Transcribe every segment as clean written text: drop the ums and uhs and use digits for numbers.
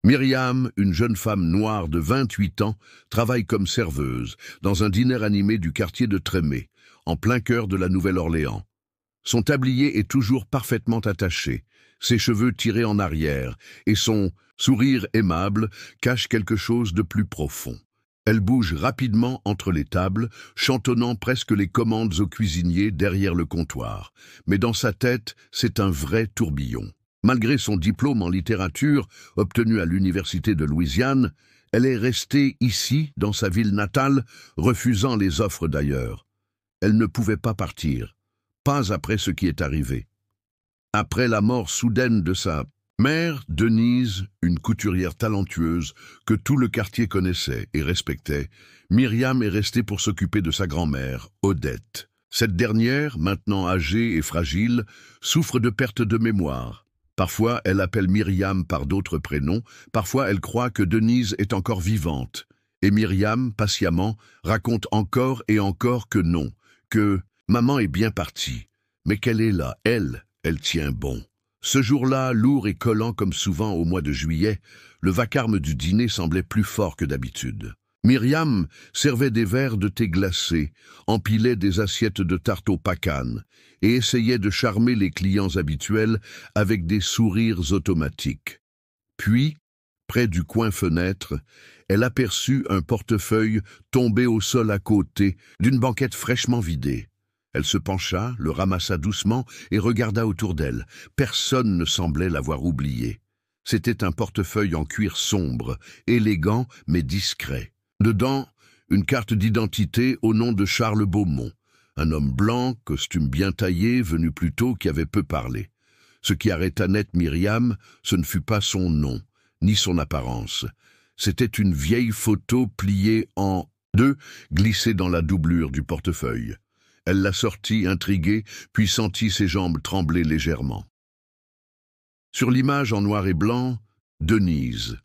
Myriam, une jeune femme noire de 28 ans, travaille comme serveuse dans un dîner animé du quartier de Trémé, en plein cœur de la Nouvelle-Orléans. Son tablier est toujours parfaitement attaché, ses cheveux tirés en arrière, et son sourire aimable cache quelque chose de plus profond. Elle bouge rapidement entre les tables, chantonnant presque les commandes aux cuisiniers derrière le comptoir. Mais dans sa tête, c'est un vrai tourbillon. Malgré son diplôme en littérature, obtenu à l'Université de Louisiane, elle est restée ici, dans sa ville natale, refusant les offres d'ailleurs. Elle ne pouvait pas partir, pas après ce qui est arrivé. Après la mort soudaine de sa mère, Denise, une couturière talentueuse que tout le quartier connaissait et respectait, Myriam est restée pour s'occuper de sa grand-mère, Odette. Cette dernière, maintenant âgée et fragile, souffre de perte de mémoire. Parfois, elle appelle Myriam par d'autres prénoms, parfois elle croit que Denise est encore vivante. Et Myriam, patiemment, raconte encore et encore que non, que maman est bien partie, mais qu'elle est là, elle tient bon. Ce jour-là, lourd et collant comme souvent au mois de juillet, le vacarme du dîner semblait plus fort que d'habitude. Myriam servait des verres de thé glacé, empilait des assiettes de tarte aux pacanes et essayait de charmer les clients habituels avec des sourires automatiques. Puis, près du coin-fenêtre, elle aperçut un portefeuille tombé au sol à côté d'une banquette fraîchement vidée. Elle se pencha, le ramassa doucement et regarda autour d'elle. Personne ne semblait l'avoir oublié. C'était un portefeuille en cuir sombre, élégant mais discret. Dedans, une carte d'identité au nom de Charles Beaumont, un homme blanc, costume bien taillé, venu plus tôt, qui avait peu parlé. Ce qui arrêta net Myriam, ce ne fut pas son nom, ni son apparence. C'était une vieille photo pliée en deux, glissée dans la doublure du portefeuille. Elle la sortit, intriguée, puis sentit ses jambes trembler légèrement. Sur l'image en noir et blanc, Denise,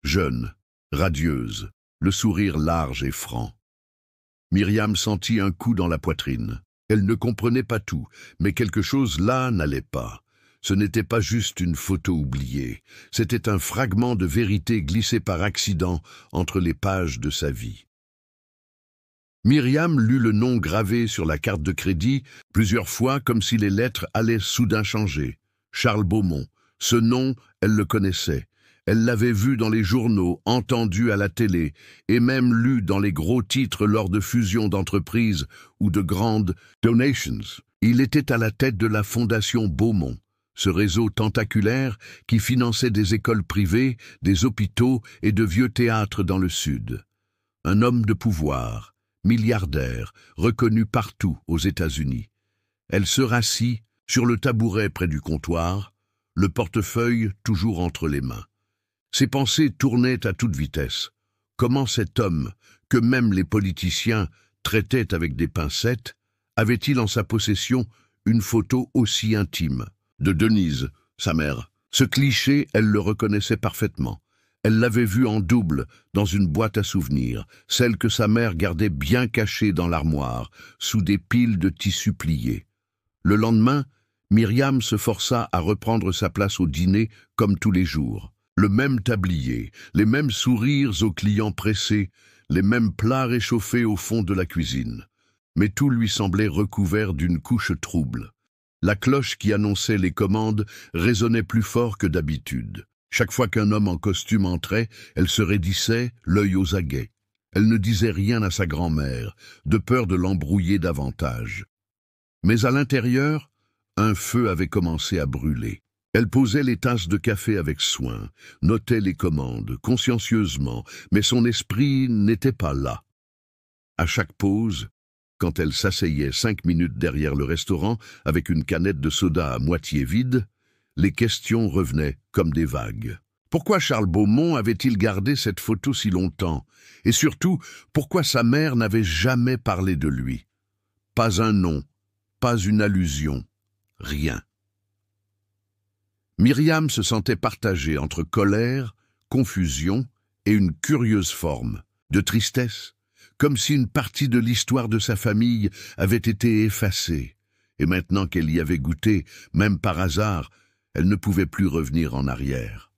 jeune, radieuse, le sourire large et franc. Myriam sentit un coup dans la poitrine. Elle ne comprenait pas tout, mais quelque chose là n'allait pas. Ce n'était pas juste une photo oubliée, c'était un fragment de vérité glissé par accident entre les pages de sa vie. Myriam lut le nom gravé sur la carte de crédit plusieurs fois comme si les lettres allaient soudain changer. Charles Beaumont. Ce nom, elle le connaissait. Elle l'avait vu dans les journaux, entendu à la télé, et même lu dans les gros titres lors de fusions d'entreprises ou de grandes donations. Il était à la tête de la Fondation Beaumont, ce réseau tentaculaire qui finançait des écoles privées, des hôpitaux et de vieux théâtres dans le Sud. Un homme de pouvoir, milliardaire, reconnu partout aux États-Unis. Elle se rassit sur le tabouret près du comptoir, le portefeuille toujours entre les mains. Ses pensées tournaient à toute vitesse. Comment cet homme, que même les politiciens traitaient avec des pincettes, avait-il en sa possession une photo aussi intime de Denise, sa mère? Ce cliché, elle le reconnaissait parfaitement. Elle l'avait vue en double dans une boîte à souvenirs, celle que sa mère gardait bien cachée dans l'armoire, sous des piles de tissus pliés. Le lendemain, Myriam se força à reprendre sa place au dîner comme tous les jours. Le même tablier, les mêmes sourires aux clients pressés, les mêmes plats réchauffés au fond de la cuisine. Mais tout lui semblait recouvert d'une couche trouble. La cloche qui annonçait les commandes résonnait plus fort que d'habitude. Chaque fois qu'un homme en costume entrait, elle se raidissait, l'œil aux aguets. Elle ne disait rien à sa grand-mère, de peur de l'embrouiller davantage. Mais à l'intérieur, un feu avait commencé à brûler. Elle posait les tasses de café avec soin, notait les commandes, consciencieusement, mais son esprit n'était pas là. À chaque pause, quand elle s'asseyait 5 minutes derrière le restaurant avec une canette de soda à moitié vide, les questions revenaient comme des vagues. Pourquoi Charles Beaumont avait-il gardé cette photo si longtemps? Et surtout, pourquoi sa mère n'avait jamais parlé de lui? Pas un nom, pas une allusion, rien. Myriam se sentait partagée entre colère, confusion et une curieuse forme de tristesse, comme si une partie de l'histoire de sa famille avait été effacée. Et maintenant qu'elle y avait goûté, même par hasard, elle ne pouvait plus revenir en arrière.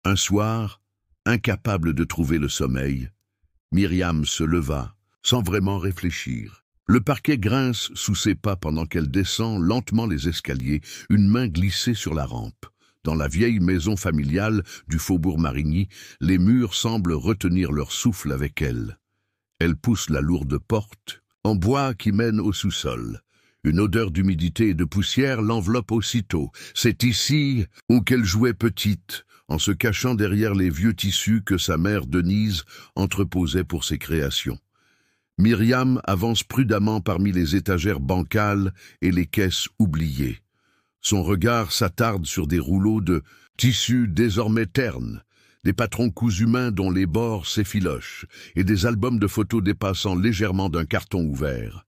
Un soir, incapable de trouver le sommeil, Myriam se leva, sans vraiment réfléchir. Le parquet grince sous ses pas pendant qu'elle descend lentement les escaliers, une main glissée sur la rampe. Dans la vieille maison familiale du faubourg Marigny, les murs semblent retenir leur souffle avec elle. Elle pousse la lourde porte, en bois qui mène au sous-sol. Une odeur d'humidité et de poussière l'enveloppe aussitôt. C'est ici où qu'elle jouait petite, en se cachant derrière les vieux tissus que sa mère Denise entreposait pour ses créations. Myriam avance prudemment parmi les étagères bancales et les caisses oubliées. Son regard s'attarde sur des rouleaux de tissus désormais ternes, des patrons cousus main dont les bords s'effilochent, et des albums de photos dépassant légèrement d'un carton ouvert.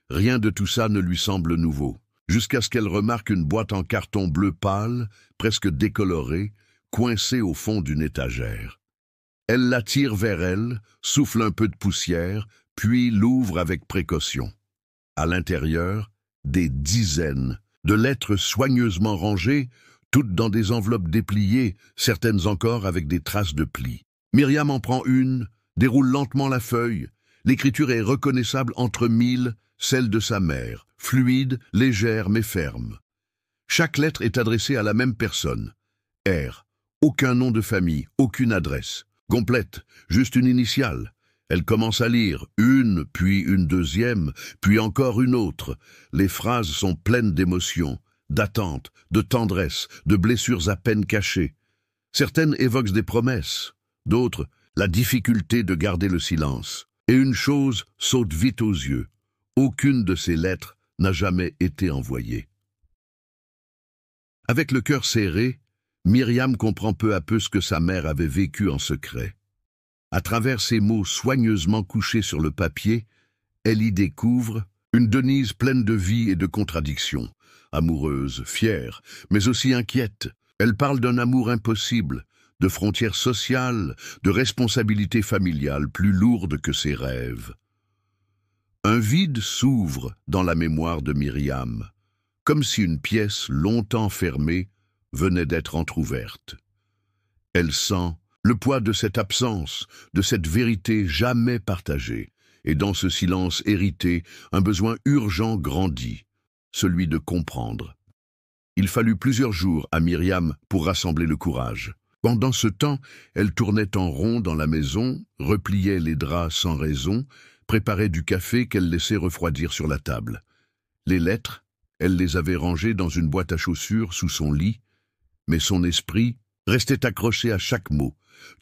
Rien de tout ça ne lui semble nouveau, jusqu'à ce qu'elle remarque une boîte en carton bleu pâle, presque décolorée, coincée au fond d'une étagère. Elle la tire vers elle, souffle un peu de poussière, puis l'ouvre avec précaution. À l'intérieur, des dizaines de lettres soigneusement rangées, toutes dans des enveloppes dépliées, certaines encore avec des traces de plis. Myriam en prend une, déroule lentement la feuille. L'écriture est reconnaissable entre mille, celle de sa mère, fluide, légère mais ferme. Chaque lettre est adressée à la même personne. R. Aucun nom de famille, aucune adresse. Complète, juste une initiale. Elle commence à lire, une, puis une deuxième, puis encore une autre. Les phrases sont pleines d'émotions, d'attente, de tendresse, de blessures à peine cachées. Certaines évoquent des promesses, d'autres, la difficulté de garder le silence. Et une chose saute vite aux yeux. Aucune de ces lettres n'a jamais été envoyée. Avec le cœur serré, Myriam comprend peu à peu ce que sa mère avait vécu en secret. À travers ces mots soigneusement couchés sur le papier, elle y découvre une Denise pleine de vie et de contradictions, amoureuse, fière, mais aussi inquiète. Elle parle d'un amour impossible, de frontières sociales, de responsabilités familiales plus lourdes que ses rêves. Un vide s'ouvre dans la mémoire de Myriam, comme si une pièce longtemps fermée venait d'être entr'ouverte. Elle sent le poids de cette absence, de cette vérité jamais partagée, et dans ce silence hérité, un besoin urgent grandit, celui de comprendre. Il fallut plusieurs jours à Myriam pour rassembler le courage. Pendant ce temps, elle tournait en rond dans la maison, repliait les draps sans raison, préparait du café qu'elle laissait refroidir sur la table. Les lettres, elle les avait rangées dans une boîte à chaussures sous son lit, mais son esprit restait accroché à chaque mot.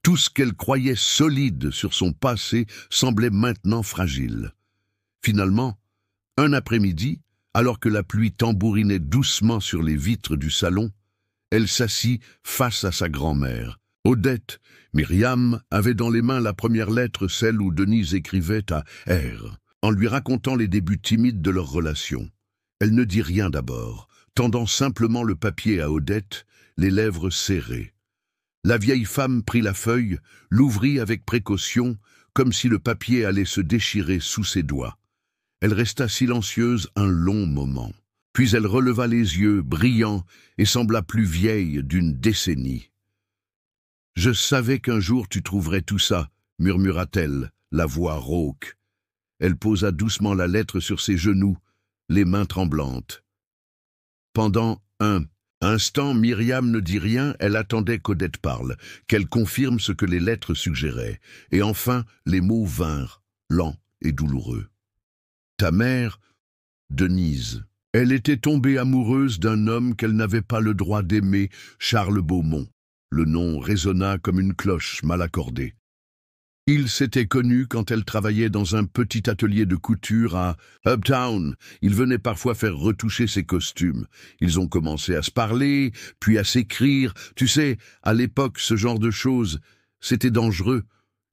Tout ce qu'elle croyait solide sur son passé semblait maintenant fragile. Finalement, un après-midi, alors que la pluie tambourinait doucement sur les vitres du salon, elle s'assit face à sa grand-mère. Odette, Myriam avait dans les mains la première lettre, celle où Denise écrivait à R, en lui racontant les débuts timides de leur relation. Elle ne dit rien d'abord, tendant simplement le papier à Odette, les lèvres serrées. La vieille femme prit la feuille, l'ouvrit avec précaution, comme si le papier allait se déchirer sous ses doigts. Elle resta silencieuse un long moment. Puis elle releva les yeux, brillants, et sembla plus vieille d'une décennie. « Je savais qu'un jour tu trouverais tout ça, » murmura-t-elle, la voix rauque. Elle posa doucement la lettre sur ses genoux, les mains tremblantes. Pendant un instant, Myriam ne dit rien, elle attendait qu'Odette parle, qu'elle confirme ce que les lettres suggéraient. Et enfin, les mots vinrent, lents et douloureux. « Ta mère, Denise, elle était tombée amoureuse d'un homme qu'elle n'avait pas le droit d'aimer, Charles Beaumont. » Le nom résonna comme une cloche mal accordée. Ils s'étaient connus quand elle travaillait dans un petit atelier de couture à Uptown. Il venait parfois faire retoucher ses costumes. Ils ont commencé à se parler, puis à s'écrire. Tu sais, à l'époque, ce genre de choses, c'était dangereux.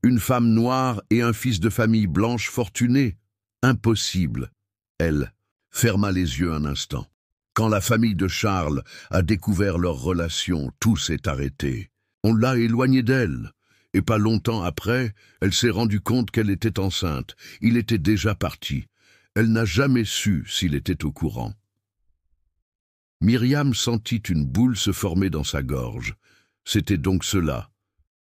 Une femme noire et un fils de famille blanche fortuné. Impossible. Elle ferma les yeux un instant. Quand la famille de Charles a découvert leur relation, tout s'est arrêté. On l'a éloignée d'elle. Et pas longtemps après, elle s'est rendue compte qu'elle était enceinte. Il était déjà parti. Elle n'a jamais su s'il était au courant. Myriam sentit une boule se former dans sa gorge. C'était donc cela.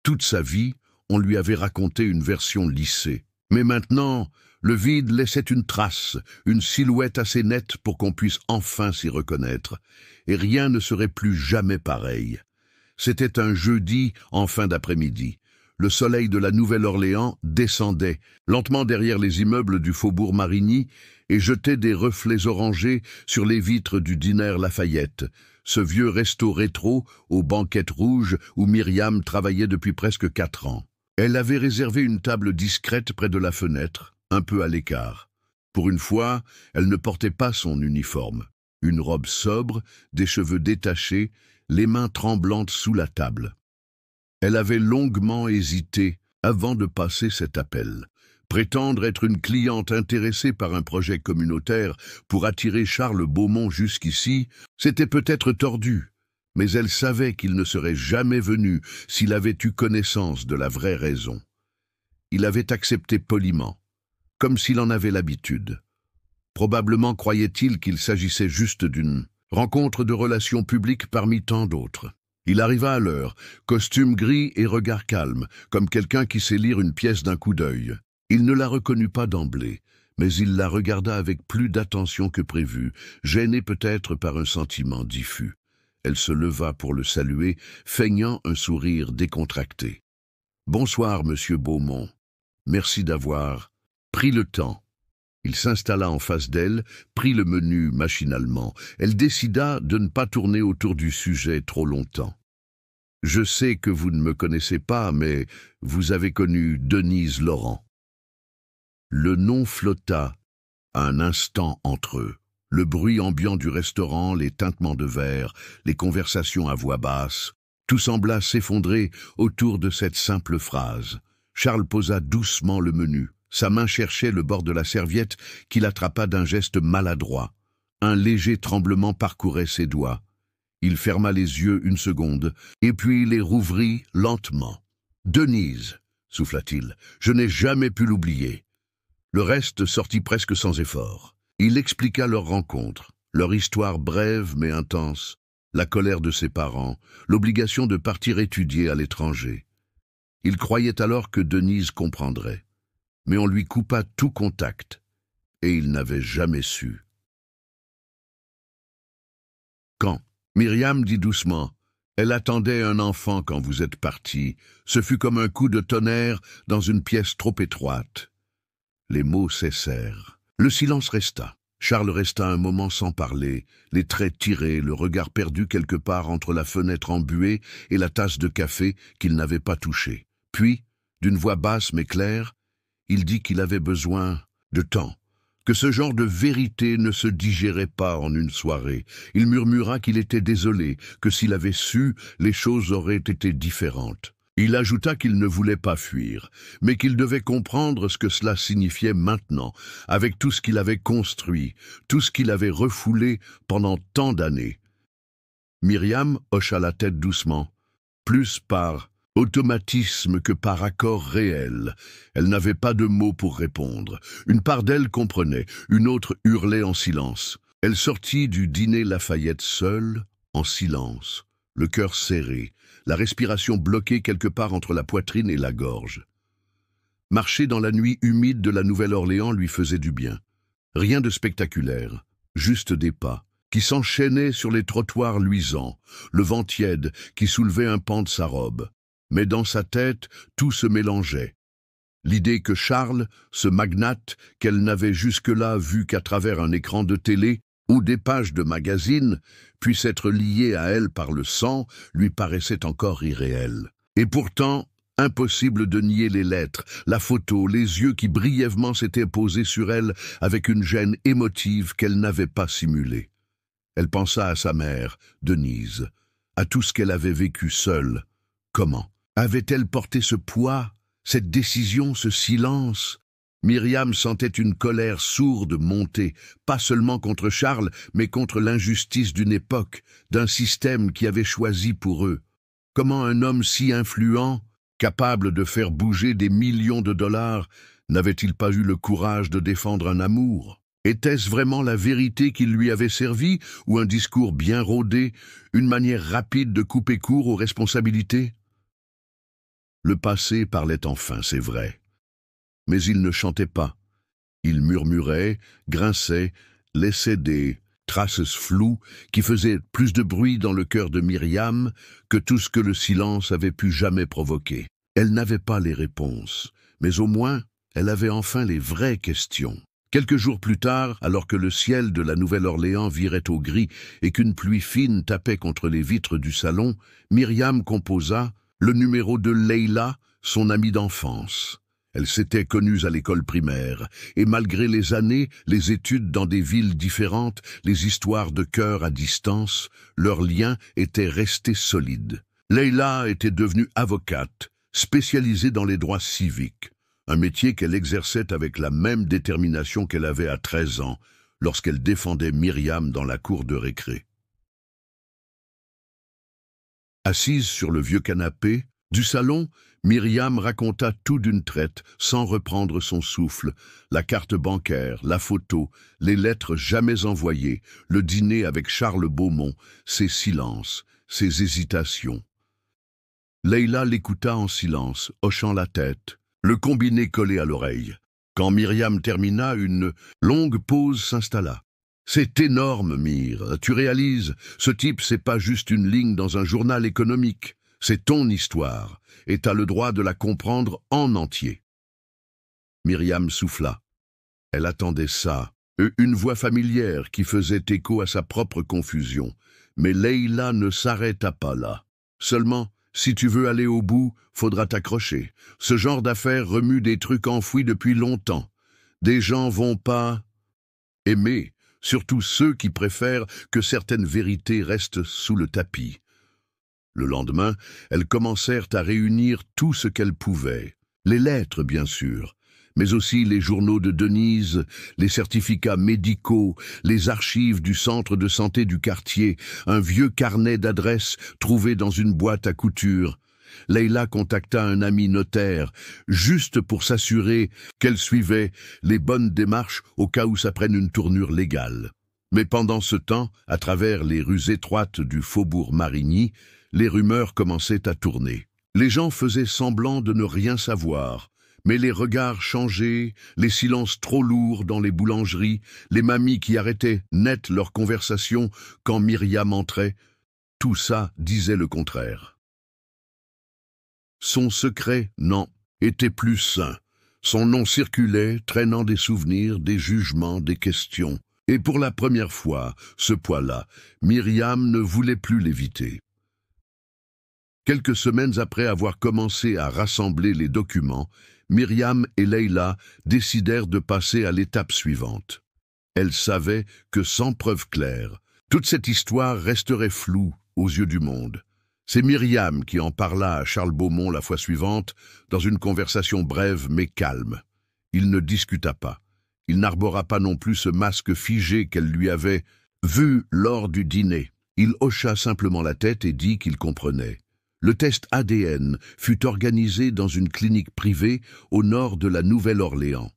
Toute sa vie, on lui avait raconté une version lissée. Mais maintenant, le vide laissait une trace, une silhouette assez nette pour qu'on puisse enfin s'y reconnaître. Et rien ne serait plus jamais pareil. C'était un jeudi en fin d'après-midi. Le soleil de la Nouvelle-Orléans descendait lentement derrière les immeubles du faubourg Marigny et jetait des reflets orangés sur les vitres du diner Lafayette, ce vieux resto rétro aux banquettes rouges où Myriam travaillait depuis presque 4 ans. Elle avait réservé une table discrète près de la fenêtre, un peu à l'écart. Pour une fois, elle ne portait pas son uniforme. Une robe sobre, des cheveux détachés, les mains tremblantes sous la table. Elle avait longuement hésité avant de passer cet appel. Prétendre être une cliente intéressée par un projet communautaire pour attirer Charles Beaumont jusqu'ici, c'était peut-être tordu, mais elle savait qu'il ne serait jamais venu s'il avait eu connaissance de la vraie raison. Il avait accepté poliment, comme s'il en avait l'habitude. Probablement croyait-il qu'il s'agissait juste d'une rencontre de relations publiques parmi tant d'autres. Il arriva à l'heure, costume gris et regard calme, comme quelqu'un qui sait lire une pièce d'un coup d'œil. Il ne la reconnut pas d'emblée, mais il la regarda avec plus d'attention que prévu, gêné peut-être par un sentiment diffus. Elle se leva pour le saluer, feignant un sourire décontracté. « Bonsoir, monsieur Beaumont. Merci d'avoir pris le temps. » Il s'installa en face d'elle, prit le menu machinalement. Elle décida de ne pas tourner autour du sujet trop longtemps. « Je sais que vous ne me connaissez pas, mais vous avez connu Denise Laurent. » Le nom flotta un instant entre eux. Le bruit ambiant du restaurant, les tintements de verre, les conversations à voix basse, tout sembla s'effondrer autour de cette simple phrase. Charles posa doucement le menu. Sa main cherchait le bord de la serviette qu'il attrapa d'un geste maladroit. Un léger tremblement parcourait ses doigts. Il ferma les yeux une seconde, et puis les rouvrit lentement. « Denise, souffla-t-il, je n'ai jamais pu l'oublier. » Le reste sortit presque sans effort. Il expliqua leur rencontre, leur histoire brève mais intense, la colère de ses parents, l'obligation de partir étudier à l'étranger. Il croyait alors que Denise comprendrait. Mais on lui coupa tout contact, et il n'avait jamais su. Quand Myriam dit doucement, « Elle attendait un enfant quand vous êtes parti. Ce fut comme un coup de tonnerre dans une pièce trop étroite. » Les mots cessèrent. Le silence resta. Charles resta un moment sans parler, les traits tirés, le regard perdu quelque part entre la fenêtre embuée et la tasse de café qu'il n'avait pas touchée. Puis, d'une voix basse mais claire, il dit qu'il avait besoin de temps, que ce genre de vérité ne se digérait pas en une soirée. Il murmura qu'il était désolé, que s'il avait su, les choses auraient été différentes. Il ajouta qu'il ne voulait pas fuir, mais qu'il devait comprendre ce que cela signifiait maintenant, avec tout ce qu'il avait construit, tout ce qu'il avait refoulé pendant tant d'années. Myriam hocha la tête doucement, plus par automatisme que par accord réel. Elle n'avait pas de mots pour répondre. Une part d'elle comprenait, une autre hurlait en silence. Elle sortit du dîner Lafayette seule, en silence, le cœur serré, la respiration bloquée quelque part entre la poitrine et la gorge. Marcher dans la nuit humide de la Nouvelle-Orléans lui faisait du bien. Rien de spectaculaire, juste des pas, qui s'enchaînaient sur les trottoirs luisants, le vent tiède qui soulevait un pan de sa robe. Mais dans sa tête, tout se mélangeait. L'idée que Charles, ce magnate qu'elle n'avait jusque-là vu qu'à travers un écran de télé ou des pages de magazines, puisse être lié à elle par le sang, lui paraissait encore irréel. Et pourtant, impossible de nier les lettres, la photo, les yeux qui brièvement s'étaient posés sur elle avec une gêne émotive qu'elle n'avait pas simulée. Elle pensa à sa mère, Denise, à tout ce qu'elle avait vécu seule. Comment avait-elle porté ce poids, cette décision, ce silence? Myriam sentait une colère sourde monter, pas seulement contre Charles, mais contre l'injustice d'une époque, d'un système qui avait choisi pour eux. Comment un homme si influent, capable de faire bouger des millions de dollars, n'avait-il pas eu le courage de défendre un amour? Était-ce vraiment la vérité qui lui avait servi, ou un discours bien rodé, une manière rapide de couper court aux responsabilités? Le passé parlait enfin, c'est vrai. Mais il ne chantait pas. Il murmurait, grinçait, laissait des traces floues qui faisaient plus de bruit dans le cœur de Myriam que tout ce que le silence avait pu jamais provoquer. Elle n'avait pas les réponses, mais au moins, elle avait enfin les vraies questions. Quelques jours plus tard, alors que le ciel de la Nouvelle-Orléans virait au gris et qu'une pluie fine tapait contre les vitres du salon, Myriam composa le numéro de Leila, son amie d'enfance. Elles s'étaient connues à l'école primaire, et malgré les années, les études dans des villes différentes, les histoires de cœur à distance, leur lien était resté solide. Leila était devenue avocate, spécialisée dans les droits civiques, un métier qu'elle exerçait avec la même détermination qu'elle avait à 13 ans, lorsqu'elle défendait Myriam dans la cour de récré. Assise sur le vieux canapé du salon, Myriam raconta tout d'une traite, sans reprendre son souffle, la carte bancaire, la photo, les lettres jamais envoyées, le dîner avec Charles Beaumont, ses silences, ses hésitations. Leila l'écouta en silence, hochant la tête, le combiné collé à l'oreille. Quand Myriam termina, une longue pause s'installa. « C'est énorme, Myr. Tu réalises, ce type, c'est pas juste une ligne dans un journal économique. C'est ton histoire, et t'as le droit de la comprendre en entier. » Myriam souffla. Elle attendait ça, une voix familière qui faisait écho à sa propre confusion. Mais Leila ne s'arrêta pas là. Seulement, si tu veux aller au bout, faudra t'accrocher. Ce genre d'affaires remue des trucs enfouis depuis longtemps. Des gens vont pas aimer, surtout ceux qui préfèrent que certaines vérités restent sous le tapis. Le lendemain, elles commencèrent à réunir tout ce qu'elles pouvaient. Les lettres, bien sûr, mais aussi les journaux de Denise, les certificats médicaux, les archives du centre de santé du quartier, un vieux carnet d'adresses trouvé dans une boîte à couture. Leila contacta un ami notaire, juste pour s'assurer qu'elle suivait les bonnes démarches au cas où ça prenne une tournure légale. Mais pendant ce temps, à travers les rues étroites du faubourg Marigny, les rumeurs commençaient à tourner. Les gens faisaient semblant de ne rien savoir, mais les regards changeaient, les silences trop lourds dans les boulangeries, les mamies qui arrêtaient net leur conversation quand Myriam entrait, tout ça disait le contraire. Son secret, non, était plus sain. Son nom circulait, traînant des souvenirs, des jugements, des questions. Et pour la première fois, ce poids-là, Myriam ne voulait plus l'éviter. Quelques semaines après avoir commencé à rassembler les documents, Myriam et Leila décidèrent de passer à l'étape suivante. Elles savaient que sans preuve claire, toute cette histoire resterait floue aux yeux du monde. C'est Myriam qui en parla à Charles Beaumont la fois suivante, dans une conversation brève mais calme. Il ne discuta pas. Il n'arbora pas non plus ce masque figé qu'elle lui avait vu lors du dîner. Il hocha simplement la tête et dit qu'il comprenait. Le test ADN fut organisé dans une clinique privée au nord de la Nouvelle-Orléans.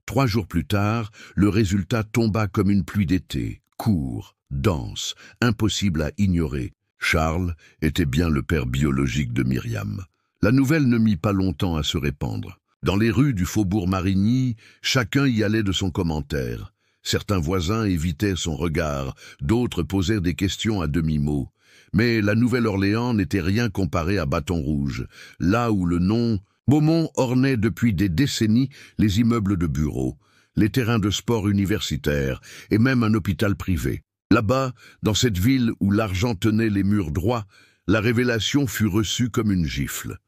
3 jours plus tard, le résultat tomba comme une pluie d'été, court, dense, impossible à ignorer. Charles était bien le père biologique de Myriam. La nouvelle ne mit pas longtemps à se répandre. Dans les rues du faubourg Marigny, chacun y allait de son commentaire. Certains voisins évitaient son regard, d'autres posèrent des questions à demi-mot. Mais la Nouvelle-Orléans n'était rien comparé à Bâton Rouge, là où le nom Beaumont ornait depuis des décennies les immeubles de bureaux, les terrains de sport universitaires et même un hôpital privé. Là-bas, dans cette ville où l'argent tenait les murs droits, la révélation fut reçue comme une gifle.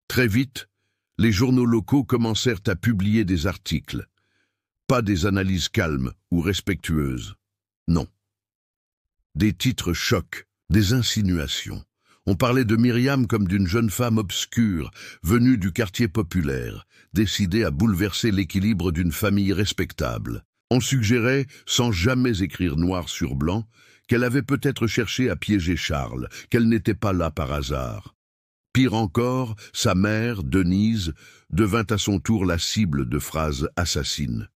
Très vite, les journaux locaux commencèrent à publier des articles. Pas des analyses calmes ou respectueuses. Non. Des titres chocs, des insinuations. On parlait de Myriam comme d'une jeune femme obscure, venue du quartier populaire, décidée à bouleverser l'équilibre d'une famille respectable. On suggérait, sans jamais écrire noir sur blanc, qu'elle avait peut-être cherché à piéger Charles, qu'elle n'était pas là par hasard. Pire encore, sa mère, Denise, devint à son tour la cible de phrases assassines.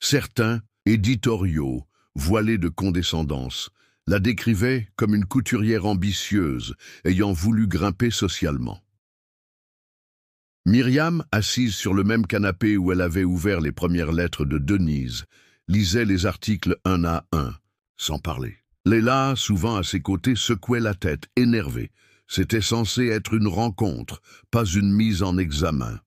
Certains, éditoriaux, voilés de condescendance, la décrivaient comme une couturière ambitieuse, ayant voulu grimper socialement. Myriam, assise sur le même canapé où elle avait ouvert les premières lettres de Denise, lisait les articles un à un, sans parler. Léla, souvent à ses côtés, secouait la tête, énervée. C'était censé être une rencontre, pas une mise en examen.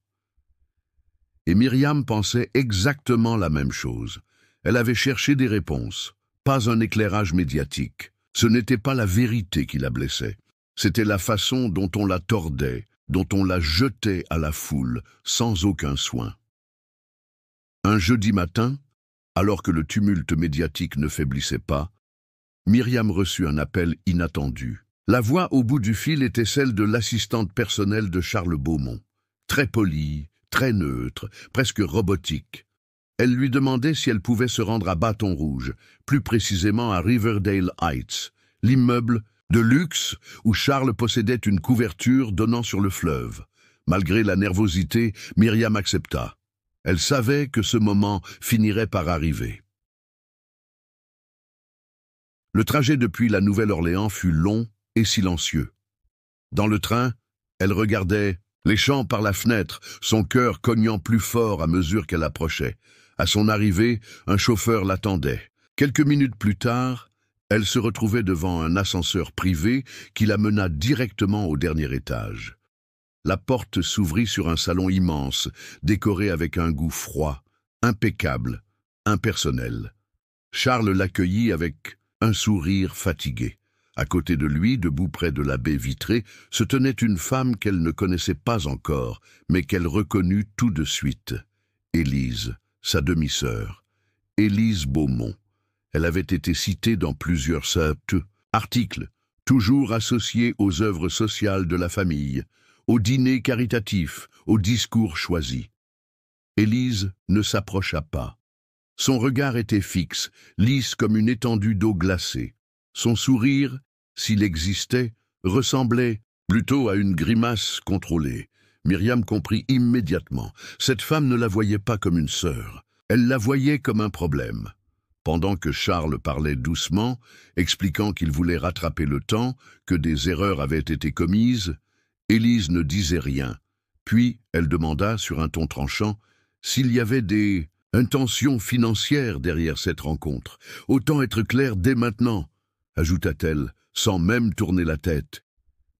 Et Myriam pensait exactement la même chose. Elle avait cherché des réponses, pas un éclairage médiatique. Ce n'était pas la vérité qui la blessait, c'était la façon dont on la tordait, dont on la jetait à la foule, sans aucun soin. Un jeudi matin, alors que le tumulte médiatique ne faiblissait pas, Myriam reçut un appel inattendu. La voix au bout du fil était celle de l'assistante personnelle de Charles Beaumont, très polie, très neutre, presque robotique. Elle lui demandait si elle pouvait se rendre à Bâton Rouge, plus précisément à Riverdale Heights, l'immeuble de luxe où Charles possédait une couverture donnant sur le fleuve. Malgré la nervosité, Myriam accepta. Elle savait que ce moment finirait par arriver. Le trajet depuis la Nouvelle-Orléans fut long et silencieux. Dans le train, elle regardait les champs par la fenêtre, son cœur cognant plus fort à mesure qu'elle approchait. À son arrivée, un chauffeur l'attendait. Quelques minutes plus tard, elle se retrouvait devant un ascenseur privé qui la mena directement au dernier étage. La porte s'ouvrit sur un salon immense, décoré avec un goût froid, impeccable, impersonnel. Charles l'accueillit avec un sourire fatigué. À côté de lui, debout près de la baie vitrée, se tenait une femme qu'elle ne connaissait pas encore, mais qu'elle reconnut tout de suite. Élise, sa demi-sœur. Élise Beaumont. Elle avait été citée dans plusieurs articles, toujours associés aux œuvres sociales de la famille, aux dîners caritatifs, aux discours choisis. Élise ne s'approcha pas. Son regard était fixe, lisse comme une étendue d'eau glacée. Son sourire, s'il existait, ressemblait plutôt à une grimace contrôlée. Myriam comprit immédiatement. Cette femme ne la voyait pas comme une sœur. Elle la voyait comme un problème. Pendant que Charles parlait doucement, expliquant qu'il voulait rattraper le temps, que des erreurs avaient été commises, Élise ne disait rien. Puis elle demanda, sur un ton tranchant, s'il y avait des intentions financières derrière cette rencontre. « Autant être clair dès maintenant », ajouta-t-elle, sans même tourner la tête.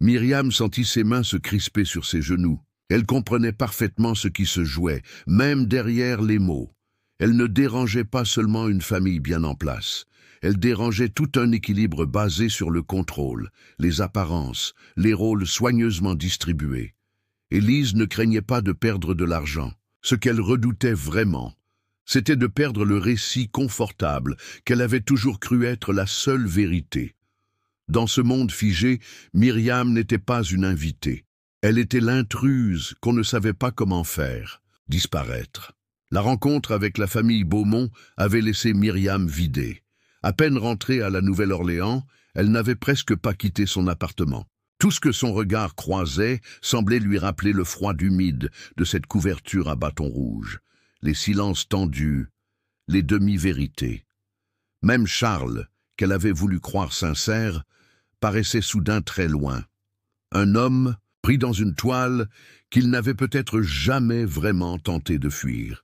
Myriam sentit ses mains se crisper sur ses genoux. Elle comprenait parfaitement ce qui se jouait, même derrière les mots. Elle ne dérangeait pas seulement une famille bien en place. Elle dérangeait tout un équilibre basé sur le contrôle, les apparences, les rôles soigneusement distribués. Élise ne craignait pas de perdre de l'argent. Ce qu'elle redoutait vraiment, c'était de perdre le récit confortable qu'elle avait toujours cru être la seule vérité. Dans ce monde figé, Myriam n'était pas une invitée. Elle était l'intruse qu'on ne savait pas comment faire, disparaître. La rencontre avec la famille Beaumont avait laissé Myriam vidée. À peine rentrée à la Nouvelle-Orléans, elle n'avait presque pas quitté son appartement. Tout ce que son regard croisait semblait lui rappeler le froid humide de cette couverture à bâton rouge, les silences tendus, les demi-vérités. Même Charles, qu'elle avait voulu croire sincère, paraissait soudain très loin. Un homme pris dans une toile qu'il n'avait peut-être jamais vraiment tenté de fuir.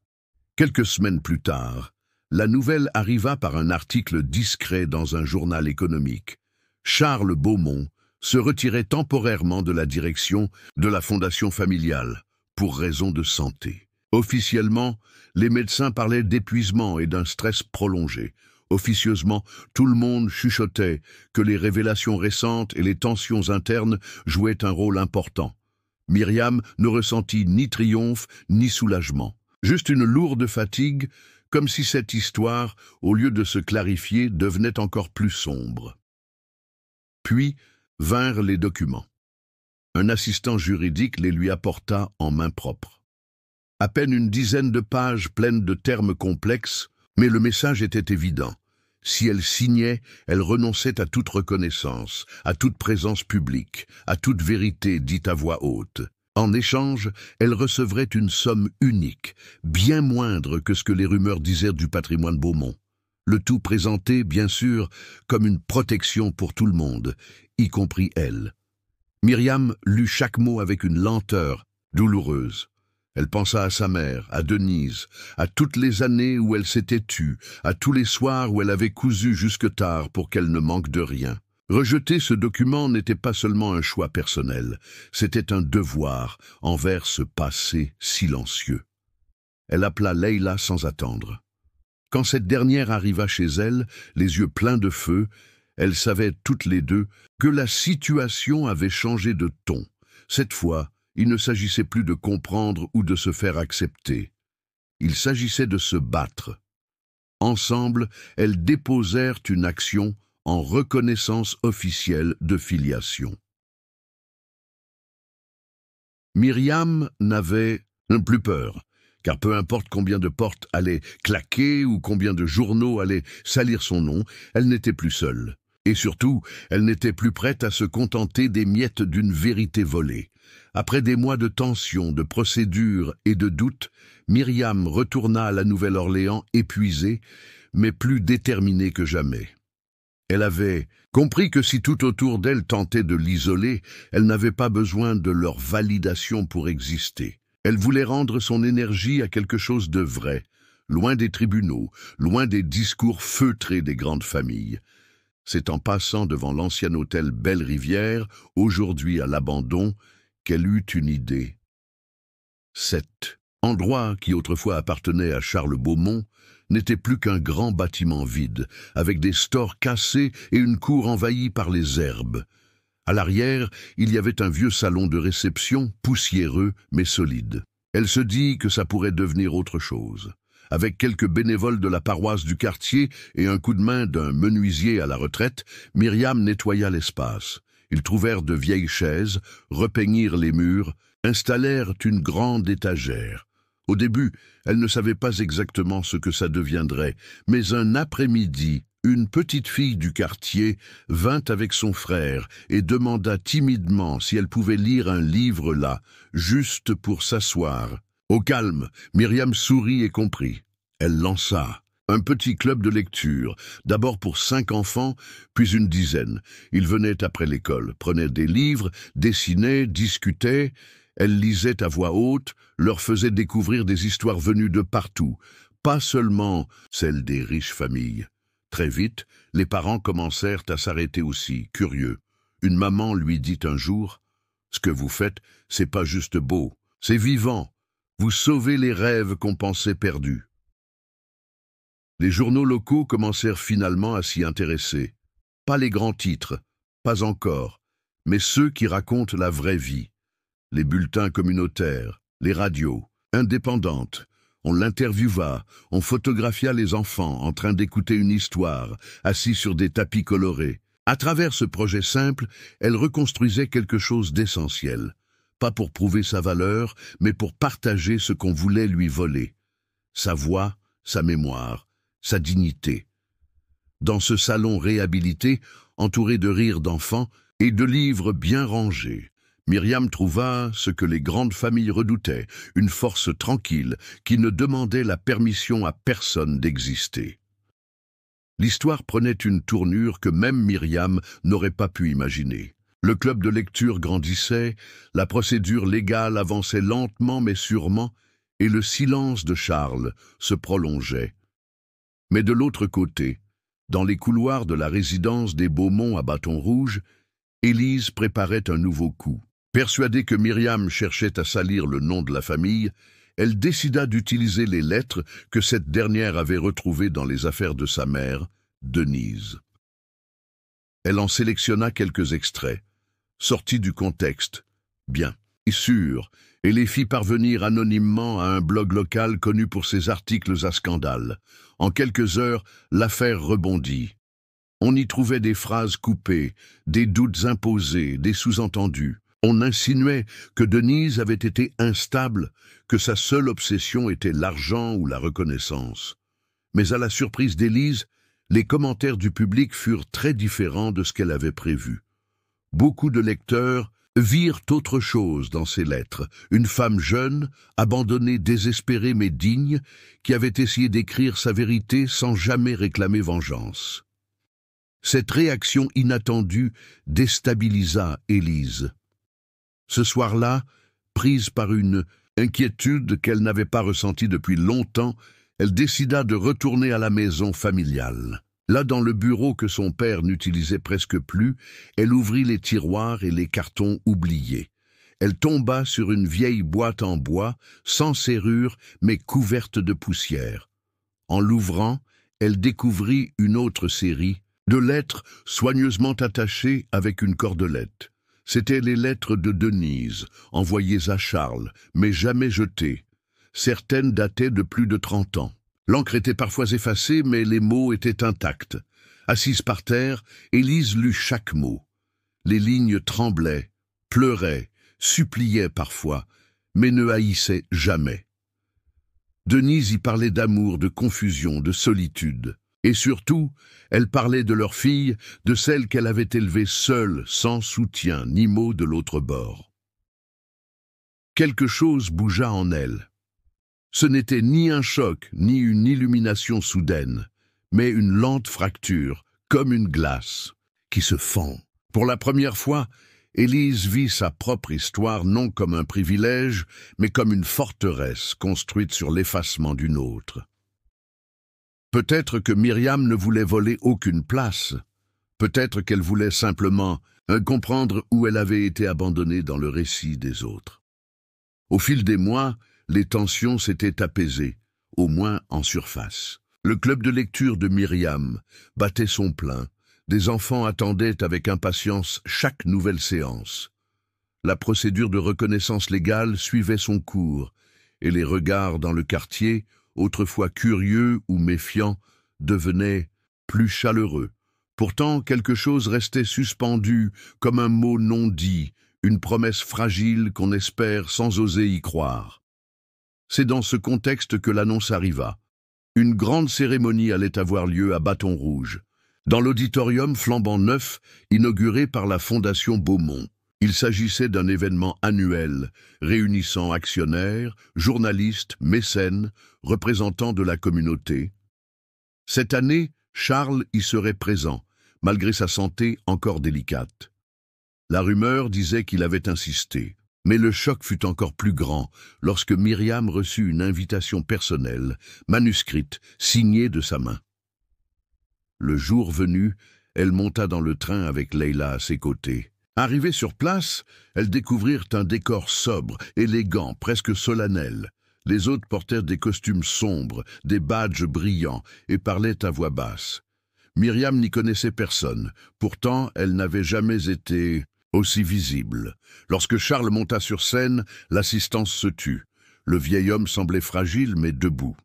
Quelques semaines plus tard, la nouvelle arriva par un article discret dans un journal économique. Charles Beaumont se retirait temporairement de la direction de la fondation familiale pour raison de santé. Officiellement, les médecins parlaient d'épuisement et d'un stress prolongé. Officieusement, tout le monde chuchotait que les révélations récentes et les tensions internes jouaient un rôle important. Myriam ne ressentit ni triomphe ni soulagement, juste une lourde fatigue, comme si cette histoire, au lieu de se clarifier, devenait encore plus sombre. Puis vinrent les documents. Un assistant juridique les lui apporta en main propre. À peine une dizaine de pages pleines de termes complexes, mais le message était évident. Si elle signait, elle renonçait à toute reconnaissance, à toute présence publique, à toute vérité dite à voix haute. En échange, elle recevrait une somme unique, bien moindre que ce que les rumeurs disaient du patrimoine Beaumont. le tout présenté, bien sûr, comme une protection pour tout le monde, y compris elle. Myriam lut chaque mot avec une lenteur douloureuse. Elle pensa à sa mère, à Denise, à toutes les années où elle s'était tue, à tous les soirs où elle avait cousu jusque tard pour qu'elle ne manque de rien. Rejeter ce document n'était pas seulement un choix personnel, c'était un devoir envers ce passé silencieux. Elle appela Leila sans attendre. Quand cette dernière arriva chez elle, les yeux pleins de feu, elles savaient toutes les deux que la situation avait changé de ton. Cette fois, il ne s'agissait plus de comprendre ou de se faire accepter. Il s'agissait de se battre. Ensemble, elles déposèrent une action en reconnaissance officielle de filiation. Myriam n'avait plus peur, car peu importe combien de portes allaient claquer ou combien de journaux allaient salir son nom, elle n'était plus seule. Et surtout, elle n'était plus prête à se contenter des miettes d'une vérité volée. Après des mois de tension, de procédures et de doutes, Myriam retourna à la Nouvelle-Orléans épuisée, mais plus déterminée que jamais. Elle avait compris que si tout autour d'elle tentait de l'isoler, elle n'avait pas besoin de leur validation pour exister. Elle voulait rendre son énergie à quelque chose de vrai, loin des tribunaux, loin des discours feutrés des grandes familles. C'est en passant devant l'ancien hôtel Belle-Rivière, aujourd'hui à l'abandon, qu'elle eut une idée. Cet endroit, qui autrefois appartenait à Charles Beaumont, n'était plus qu'un grand bâtiment vide, avec des stores cassés et une cour envahie par les herbes. À l'arrière, il y avait un vieux salon de réception, poussiéreux mais solide. Elle se dit que ça pourrait devenir autre chose. Avec quelques bénévoles de la paroisse du quartier et un coup de main d'un menuisier à la retraite, Myriam nettoya l'espace. Ils trouvèrent de vieilles chaises, repeignirent les murs, installèrent une grande étagère. Au début, elle ne savait pas exactement ce que ça deviendrait, mais un après-midi, une petite fille du quartier vint avec son frère et demanda timidement si elle pouvait lire un livre là, juste pour s'asseoir. Au calme, Myriam sourit et comprit. Elle lança un petit club de lecture, d'abord pour 5 enfants, puis une dizaine. Ils venaient après l'école, prenaient des livres, dessinaient, discutaient. Elle lisait à voix haute, leur faisait découvrir des histoires venues de partout, pas seulement celles des riches familles. Très vite, les parents commencèrent à s'arrêter aussi, curieux. Une maman lui dit un jour « Ce que vous faites, c'est pas juste beau, c'est vivant. Vous sauvez les rêves qu'on pensait perdus. » Les journaux locaux commencèrent finalement à s'y intéresser. Pas les grands titres, pas encore, mais ceux qui racontent la vraie vie. Les bulletins communautaires, les radios, indépendantes. On l'interviewa, on photographia les enfants en train d'écouter une histoire, assis sur des tapis colorés. À travers ce projet simple, elle reconstruisait quelque chose d'essentiel. Pas pour prouver sa valeur, mais pour partager ce qu'on voulait lui voler. Sa voix, sa mémoire, sa dignité. Dans ce salon réhabilité, entouré de rires d'enfants et de livres bien rangés, Myriam trouva ce que les grandes familles redoutaient, une force tranquille qui ne demandait la permission à personne d'exister. L'histoire prenait une tournure que même Myriam n'aurait pas pu imaginer. Le club de lecture grandissait, la procédure légale avançait lentement mais sûrement, et le silence de Charles se prolongeait. Mais de l'autre côté, dans les couloirs de la résidence des Beaumont à Bâton Rouge, Élise préparait un nouveau coup. Persuadée que Myriam cherchait à salir le nom de la famille, elle décida d'utiliser les lettres que cette dernière avait retrouvées dans les affaires de sa mère, Denise. Elle en sélectionna quelques extraits, sortis du contexte, bien sûrs, et les fit parvenir anonymement à un blog local connu pour ses articles à scandale. En quelques heures, l'affaire rebondit. On y trouvait des phrases coupées, des doutes imposés, des sous-entendus. On insinuait que Denise avait été instable, que sa seule obsession était l'argent ou la reconnaissance. Mais à la surprise d'Élise, les commentaires du public furent très différents de ce qu'elle avait prévu. Beaucoup de lecteurs virent autre chose dans ces lettres, une femme jeune, abandonnée, désespérée mais digne, qui avait essayé d'écrire sa vérité sans jamais réclamer vengeance. Cette réaction inattendue déstabilisa Élise. Ce soir-là, prise par une inquiétude qu'elle n'avait pas ressentie depuis longtemps, elle décida de retourner à la maison familiale. Là, dans le bureau que son père n'utilisait presque plus, elle ouvrit les tiroirs et les cartons oubliés. Elle tomba sur une vieille boîte en bois, sans serrure, mais couverte de poussière. En l'ouvrant, elle découvrit une autre série de lettres soigneusement attachées avec une cordelette. C'étaient les lettres de Denise, envoyées à Charles, mais jamais jetées. Certaines dataient de plus de 30 ans. L'encre était parfois effacée, mais les mots étaient intacts. Assise par terre, Élise lut chaque mot. Les lignes tremblaient, pleuraient, suppliaient parfois, mais ne haïssaient jamais. Denise y parlait d'amour, de confusion, de solitude. Et surtout, elle parlait de leur fille, de celle qu'elle avait élevée seule, sans soutien, ni mot de l'autre bord. Quelque chose bougea en elle. Ce n'était ni un choc, ni une illumination soudaine, mais une lente fracture, comme une glace, qui se fend. Pour la première fois, Élise vit sa propre histoire non comme un privilège, mais comme une forteresse construite sur l'effacement d'une autre. Peut-être que Myriam ne voulait voler aucune place. Peut-être qu'elle voulait simplement comprendre où elle avait été abandonnée dans le récit des autres. Au fil des mois, les tensions s'étaient apaisées, au moins en surface. Le club de lecture de Myriam battait son plein. Des enfants attendaient avec impatience chaque nouvelle séance. La procédure de reconnaissance légale suivait son cours, et les regards dans le quartier, autrefois curieux ou méfiants, devenaient plus chaleureux. Pourtant, quelque chose restait suspendu, comme un mot non dit, une promesse fragile qu'on espère sans oser y croire. C'est dans ce contexte que l'annonce arriva. Une grande cérémonie allait avoir lieu à Bâton Rouge, dans l'auditorium flambant neuf, inauguré par la Fondation Beaumont. Il s'agissait d'un événement annuel, réunissant actionnaires, journalistes, mécènes, représentants de la communauté. Cette année, Charles y serait présent, malgré sa santé encore délicate. La rumeur disait qu'il avait insisté. Mais le choc fut encore plus grand lorsque Myriam reçut une invitation personnelle, manuscrite, signée de sa main. Le jour venu, elle monta dans le train avec Leila à ses côtés. Arrivée sur place, elles découvrirent un décor sobre, élégant, presque solennel. Les autres portèrent des costumes sombres, des badges brillants et parlaient à voix basse. Myriam n'y connaissait personne, pourtant elle n'avait jamais été aussi visible. Lorsque Charles monta sur scène, l'assistance se tut. Le vieil homme semblait fragile mais debout.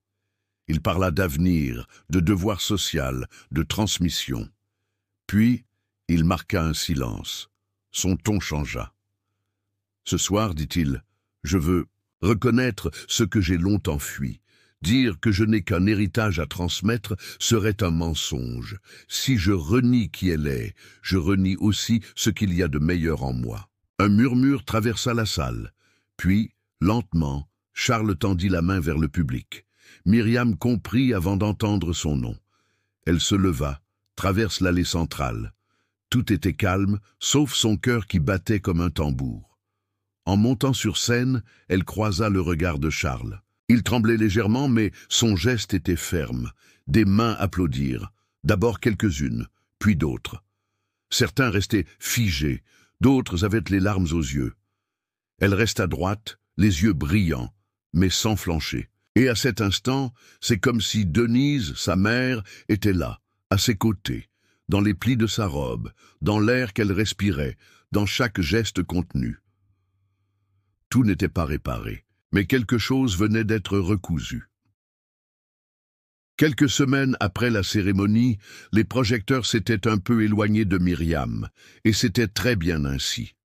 Il parla d'avenir, de devoir social, de transmission. Puis, il marqua un silence. Son ton changea. « Ce soir, dit-il, je veux reconnaître ce que j'ai longtemps fui. Dire que je n'ai qu'un héritage à transmettre serait un mensonge. Si je renie qui elle est, je renie aussi ce qu'il y a de meilleur en moi. » Un murmure traversa la salle. Puis, lentement, Charles tendit la main vers le public. Myriam comprit avant d'entendre son nom. Elle se leva, traverse l'allée centrale. Tout était calme, sauf son cœur qui battait comme un tambour. En montant sur scène, elle croisa le regard de Charles. Il tremblait légèrement, mais son geste était ferme. Des mains applaudirent, d'abord quelques-unes, puis d'autres. Certains restaient figés, d'autres avaient les larmes aux yeux. Elle resta droite, les yeux brillants, mais sans flancher. Et à cet instant, c'est comme si Denise, sa mère, était là, à ses côtés, dans les plis de sa robe, dans l'air qu'elle respirait, dans chaque geste contenu. Tout n'était pas réparé. Mais quelque chose venait d'être recousu. Quelques semaines après la cérémonie, les projecteurs s'étaient un peu éloignés de Myriam, et c'était très bien ainsi.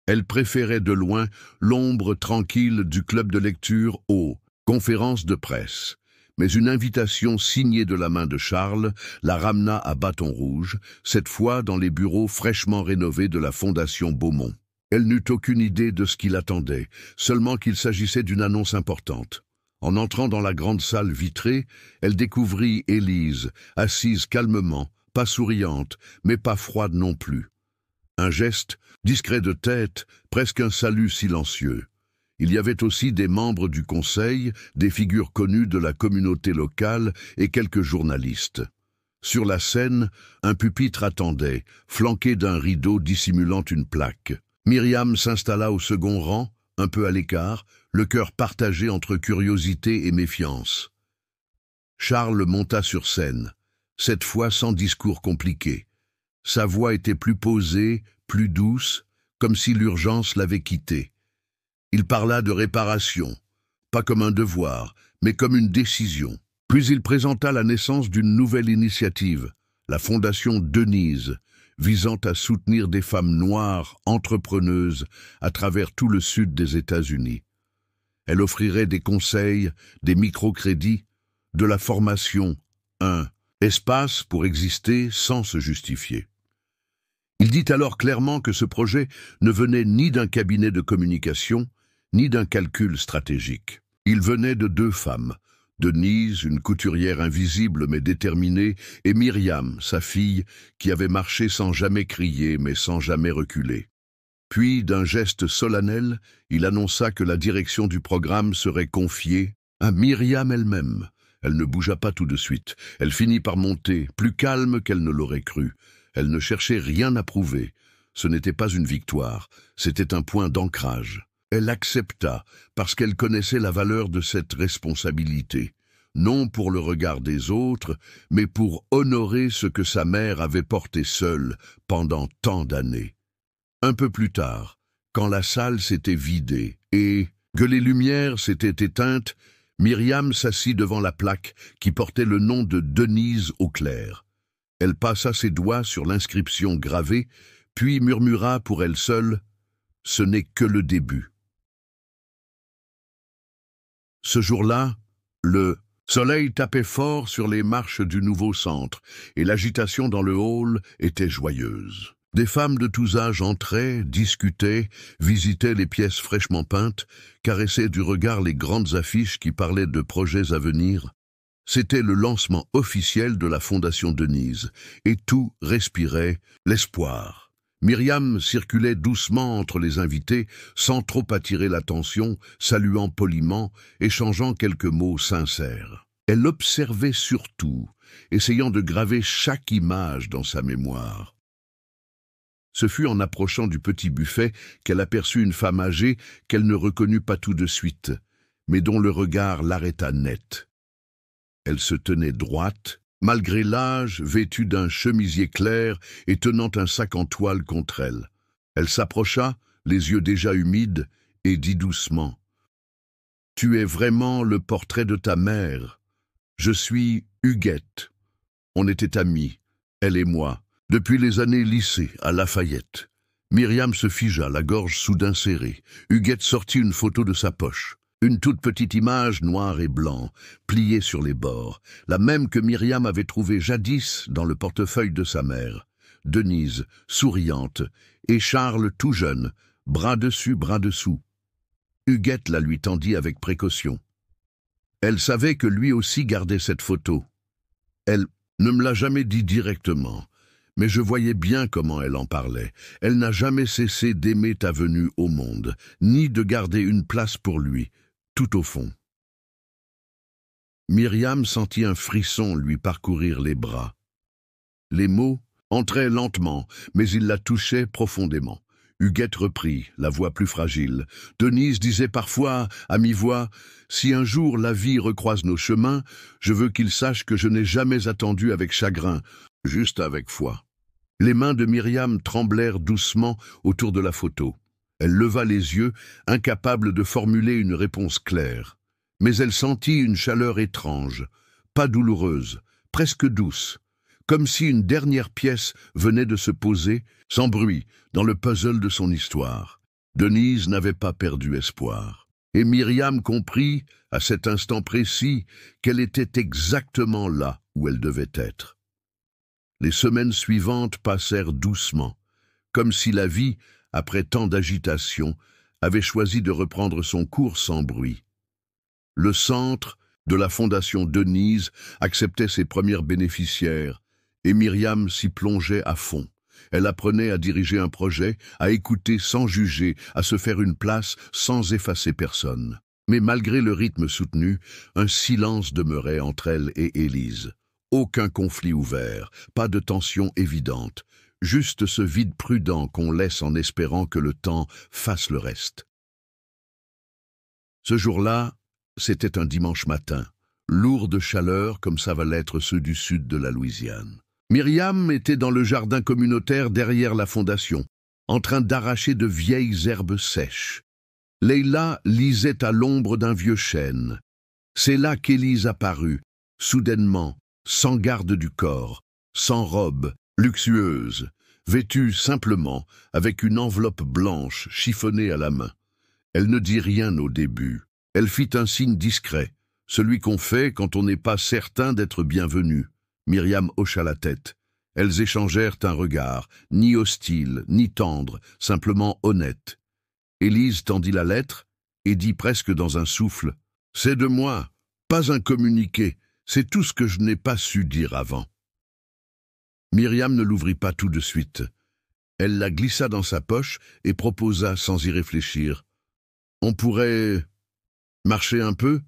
Elle préférait de loin l'ombre tranquille du club de lecture aux conférences de presse. Mais une invitation signée de la main de Charles la ramena à Bâton Rouge, cette fois dans les bureaux fraîchement rénovés de la Fondation Beaumont. Elle n'eut aucune idée de ce qui l'attendait, seulement qu'il s'agissait d'une annonce importante. En entrant dans la grande salle vitrée, elle découvrit Élise, assise calmement, pas souriante, mais pas froide non plus. Un geste, discret de tête, presque un salut silencieux. Il y avait aussi des membres du conseil, des figures connues de la communauté locale et quelques journalistes. Sur la scène, un pupitre attendait, flanqué d'un rideau dissimulant une plaque. Myriam s'installa au second rang, un peu à l'écart, le cœur partagé entre curiosité et méfiance. Charles monta sur scène, cette fois sans discours compliqué. Sa voix était plus posée, plus douce, comme si l'urgence l'avait quitté. Il parla de réparation, pas comme un devoir, mais comme une décision. Puis il présenta la naissance d'une nouvelle initiative, la Fondation Denise, visant à soutenir des femmes noires entrepreneuses à travers tout le sud des États-Unis. Elle offrirait des conseils, des microcrédits, de la formation, un espace pour exister sans se justifier. Il dit alors clairement que ce projet ne venait ni d'un cabinet de communication, ni d'un calcul stratégique. Il venait de deux femmes, Denise, une couturière invisible mais déterminée, et Myriam, sa fille, qui avait marché sans jamais crier mais sans jamais reculer. Puis, d'un geste solennel, il annonça que la direction du programme serait confiée à Myriam elle-même. Elle ne bougea pas tout de suite. Elle finit par monter, plus calme qu'elle ne l'aurait cru. Elle ne cherchait rien à prouver. Ce n'était pas une victoire, c'était un point d'ancrage. Elle accepta, parce qu'elle connaissait la valeur de cette responsabilité, non pour le regard des autres, mais pour honorer ce que sa mère avait porté seule pendant tant d'années. Un peu plus tard, quand la salle s'était vidée et que les lumières s'étaient éteintes, Myriam s'assit devant la plaque qui portait le nom de Denise Auclair. Elle passa ses doigts sur l'inscription gravée, puis murmura pour elle seule « Ce n'est que le début ». Ce jour-là, le soleil tapait fort sur les marches du nouveau centre et l'agitation dans le hall était joyeuse. Des femmes de tous âges entraient, discutaient, visitaient les pièces fraîchement peintes, caressaient du regard les grandes affiches qui parlaient de projets à venir. C'était le lancement officiel de la Fondation Denise, et tout respirait l'espoir. Myriam circulait doucement entre les invités, sans trop attirer l'attention, saluant poliment, échangeant quelques mots sincères. Elle observait surtout, essayant de graver chaque image dans sa mémoire. Ce fut en approchant du petit buffet qu'elle aperçut une femme âgée qu'elle ne reconnut pas tout de suite, mais dont le regard l'arrêta net. Elle se tenait droite, malgré l'âge, vêtue d'un chemisier clair et tenant un sac en toile contre elle. Elle s'approcha, les yeux déjà humides, et dit doucement « Tu es vraiment le portrait de ta mère. Je suis Huguette. On était amis, elle et moi, depuis les années lycée à Lafayette. » Myriam se figea, la gorge soudain serrée. Huguette sortit une photo de sa poche. Une toute petite image noire et blanc, pliée sur les bords, la même que Myriam avait trouvée jadis dans le portefeuille de sa mère. Denise, souriante, et Charles tout jeune, bras dessus, bras dessous. Huguette la lui tendit avec précaution. Elle savait que lui aussi gardait cette photo. Elle ne me l'a jamais dit directement, mais je voyais bien comment elle en parlait. Elle n'a jamais cessé d'aimer ta venue au monde, ni de garder une place pour lui, tout au fond. Myriam sentit un frisson lui parcourir les bras. Les mots entraient lentement, mais ils la touchaient profondément. Huguette reprit, la voix plus fragile. Denise disait parfois, à mi-voix, « Si un jour la vie recroise nos chemins, je veux qu'il sache que je n'ai jamais attendu avec chagrin, juste avec foi. » Les mains de Myriam tremblèrent doucement autour de la photo. Elle leva les yeux, incapable de formuler une réponse claire. Mais elle sentit une chaleur étrange, pas douloureuse, presque douce, comme si une dernière pièce venait de se poser, sans bruit, dans le puzzle de son histoire. Denise n'avait pas perdu espoir. Et Myriam comprit, à cet instant précis, qu'elle était exactement là où elle devait être. Les semaines suivantes passèrent doucement, comme si la vie après tant d'agitation, avait choisi de reprendre son cours sans bruit. Le centre de la Fondation Denise acceptait ses premières bénéficiaires, et Myriam s'y plongeait à fond. Elle apprenait à diriger un projet, à écouter sans juger, à se faire une place sans effacer personne. Mais malgré le rythme soutenu, un silence demeurait entre elle et Élise. Aucun conflit ouvert, pas de tension évidente, juste ce vide prudent qu'on laisse en espérant que le temps fasse le reste. Ce jour-là, c'était un dimanche matin, lourd de chaleur comme ça va l'être ceux du sud de la Louisiane. Myriam était dans le jardin communautaire derrière la fondation, en train d'arracher de vieilles herbes sèches. Leila lisait à l'ombre d'un vieux chêne. C'est là qu'Élise apparut, soudainement, sans garde du corps, sans robe, luxueuse, vêtue simplement, avec une enveloppe blanche chiffonnée à la main. Elle ne dit rien au début. Elle fit un signe discret, celui qu'on fait quand on n'est pas certain d'être bienvenu. Myriam hocha la tête. Elles échangèrent un regard, ni hostile, ni tendre, simplement honnête. Élise tendit la lettre et dit presque dans un souffle « C'est de moi, pas un communiqué, c'est tout ce que je n'ai pas su dire avant. » Myriam ne l'ouvrit pas tout de suite. Elle la glissa dans sa poche et proposa sans y réfléchir « On pourrait marcher un peu ?»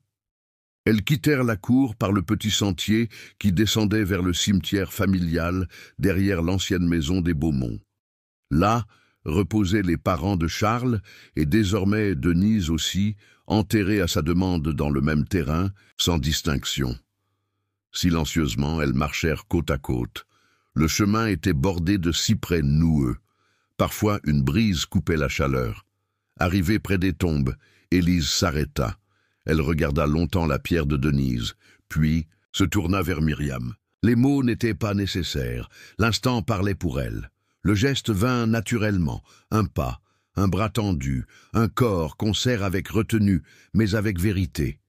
Elles quittèrent la cour par le petit sentier qui descendait vers le cimetière familial derrière l'ancienne maison des Beaumont. Là reposaient les parents de Charles et désormais Denise aussi, enterrée à sa demande dans le même terrain, sans distinction. Silencieusement, elles marchèrent côte à côte. Le chemin était bordé de cyprès noueux. Parfois, une brise coupait la chaleur. Arrivée près des tombes, Élise s'arrêta. Elle regarda longtemps la pierre de Denise, puis se tourna vers Myriam. Les mots n'étaient pas nécessaires, l'instant parlait pour elle. Le geste vint naturellement, un pas, un bras tendu, un corps qu'on serre avec retenue, mais avec vérité.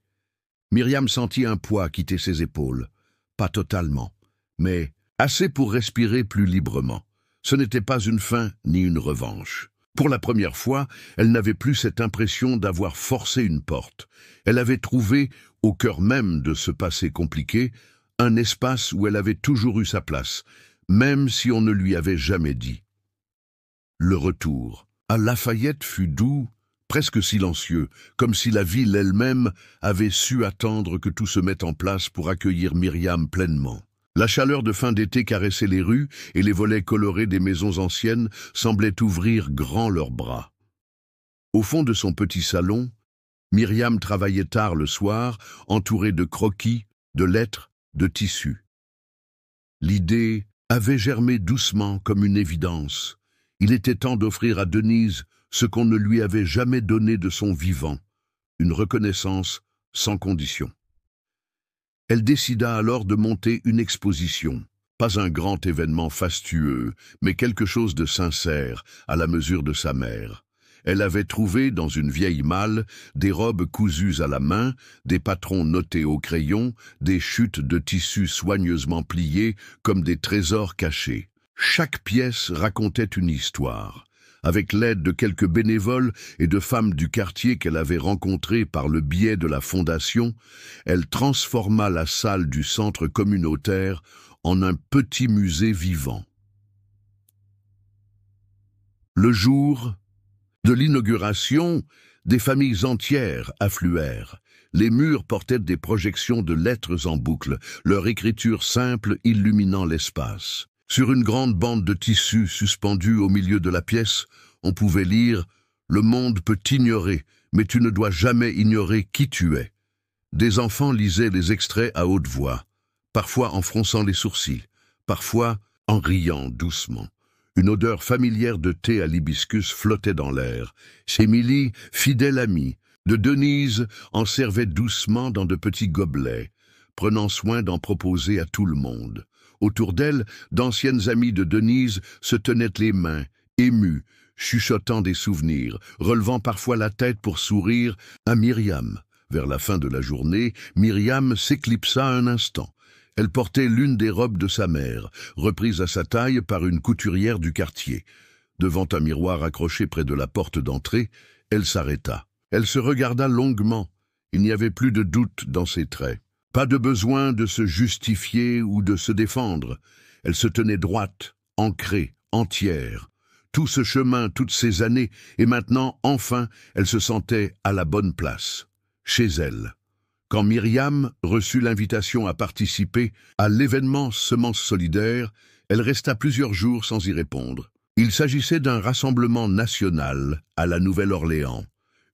Myriam sentit un poids quitter ses épaules, pas totalement, mais assez pour respirer plus librement. Ce n'était pas une fin ni une revanche. Pour la première fois, elle n'avait plus cette impression d'avoir forcé une porte. Elle avait trouvé, au cœur même de ce passé compliqué, un espace où elle avait toujours eu sa place, même si on ne lui avait jamais dit. Le retour à Lafayette fut doux, presque silencieux, comme si la ville elle-même avait su attendre que tout se mette en place pour accueillir Myriam pleinement. La chaleur de fin d'été caressait les rues et les volets colorés des maisons anciennes semblaient ouvrir grand leurs bras. Au fond de son petit salon, Myriam travaillait tard le soir, entourée de croquis, de lettres, de tissus. L'idée avait germé doucement comme une évidence. Il était temps d'offrir à Denise ce qu'on ne lui avait jamais donné de son vivant, une reconnaissance sans condition. Elle décida alors de monter une exposition, pas un grand événement fastueux, mais quelque chose de sincère, à la mesure de sa mère. Elle avait trouvé dans une vieille malle des robes cousues à la main, des patrons notés au crayon, des chutes de tissus soigneusement pliées comme des trésors cachés. Chaque pièce racontait une histoire. Avec l'aide de quelques bénévoles et de femmes du quartier qu'elle avait rencontrées par le biais de la fondation, elle transforma la salle du centre communautaire en un petit musée vivant. Le jour de l'inauguration, des familles entières affluèrent. Les murs portaient des projections de lettres en boucle, leur écriture simple illuminant l'espace. Sur une grande bande de tissu suspendue au milieu de la pièce, on pouvait lire « Le monde peut t'ignorer, mais tu ne dois jamais ignorer qui tu es ». Des enfants lisaient les extraits à haute voix, parfois en fronçant les sourcils, parfois en riant doucement. Une odeur familière de thé à l'hibiscus flottait dans l'air. Émilie, fidèle amie de Denise, en servait doucement dans de petits gobelets, prenant soin d'en proposer à tout le monde. Autour d'elle, d'anciennes amies de Denise se tenaient les mains, émues, chuchotant des souvenirs, relevant parfois la tête pour sourire à Myriam. Vers la fin de la journée, Myriam s'éclipsa un instant. Elle portait l'une des robes de sa mère, reprise à sa taille par une couturière du quartier. Devant un miroir accroché près de la porte d'entrée, elle s'arrêta. Elle se regarda longuement. Il n'y avait plus de doute dans ses traits. Pas de besoin de se justifier ou de se défendre. Elle se tenait droite, ancrée, entière. Tout ce chemin, toutes ces années, et maintenant, enfin, elle se sentait à la bonne place, chez elle. Quand Myriam reçut l'invitation à participer à l'événement Semences solidaires, elle resta plusieurs jours sans y répondre. Il s'agissait d'un rassemblement national à la Nouvelle-Orléans,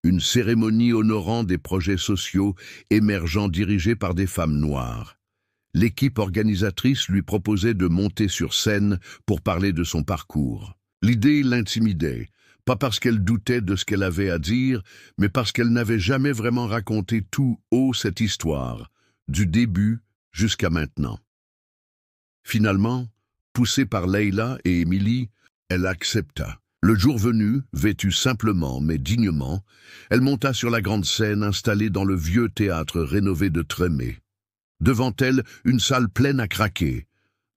une cérémonie honorant des projets sociaux émergents dirigés par des femmes noires. L'équipe organisatrice lui proposait de monter sur scène pour parler de son parcours. L'idée l'intimidait, pas parce qu'elle doutait de ce qu'elle avait à dire, mais parce qu'elle n'avait jamais vraiment raconté tout haut cette histoire, du début jusqu'à maintenant. Finalement, poussée par Leila et Émilie, elle accepta. Le jour venu, vêtue simplement mais dignement, elle monta sur la grande scène installée dans le vieux théâtre rénové de Tremé. Devant elle, une salle pleine à craquer.